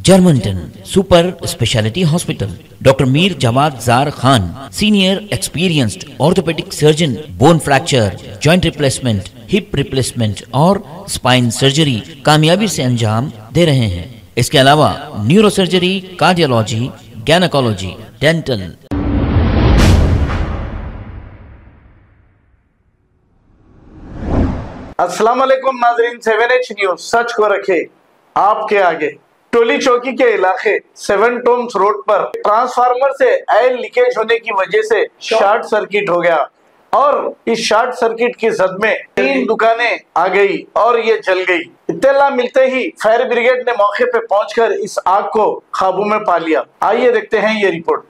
Germanton super speciality hospital, doctor Mir Jawad Zar Khan, senior experienced orthopaedic surgeon, bone fracture, joint replacement, hip replacement और spine surgery कामयाबी से अंजाम दे रहे हैं। इसके अलावा neuro surgery, cardiology, gynaecology, dental. अस्सलाम वालेकुम नाजरीन, 7H न्यूज सच को रखे आपके आगे। टोली चौकी के इलाके 7 टोम्स रोड पर ट्रांसफार्मर से ऑयल लीकेज होने की वजह से शॉर्ट सर्किट हो गया और इस शॉर्ट सर्किट की जद में 3 दुकानें आ गई और ये जल गई। इत्तला मिलते ही फायर ब्रिगेड ने मौके पे पहुंचकर इस आग को काबू में पा लिया। आइए देखते हैं ये रिपोर्ट।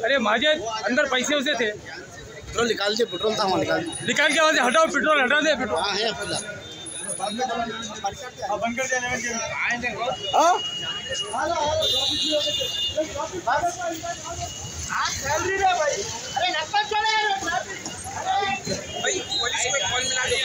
अरे माजिद, अंदर पैसे उसे थे। पेट्रोल निकाल दे, पेट्रोल था वहाँ निकाल के वहाँ से हटाओ, पेट्रोल हटा दे। पेट्रोल हाँ है खुदा। बंद कर भाई, पुलिस को कॉल मिला दो।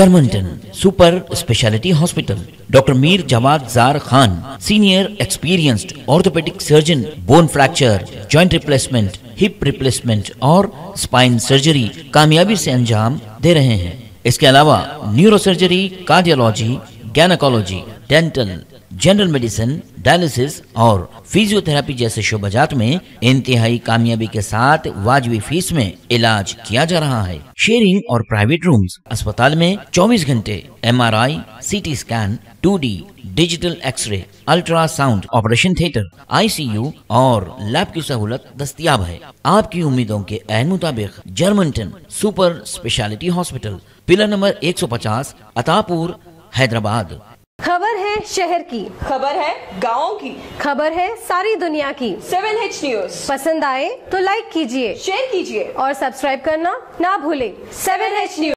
जर्मनटन super speciality hospital, doctor Mir Jamat Jar Khan, senior experienced orthopaedic surgeon, bone fracture, joint replacement, hip replacement और स्पाइन सर्जरी कामयाबी से अंजाम दे रहे हैं। इसके अलावा neuro surgery, cardiology, gynaecology, dental, general medicine, dialysis और फिजियोथेरेपी जैसे शोबाजात में इंतहाई कामयाबी के साथ वाजबी फीस में इलाज किया जा रहा है। शेयरिंग और प्राइवेट रूम्स, अस्पताल में 24 घंटे MRI, CT scan, 2D digital x-ray, ultrasound, operation theatre, ICU और लैब की सहूलत दस्तयाब है। आपकी उम्मीदों के ऐन मुताबिक Germanten super speciality hospital, pillar number 150, Attapur, Hyderabad. खबर है शहर की, खबर है गाँव की, खबर है सारी दुनिया की। 7H न्यूज पसंद आए तो लाइक कीजिए, शेयर कीजिए और सब्सक्राइब करना ना भूले। 7H news.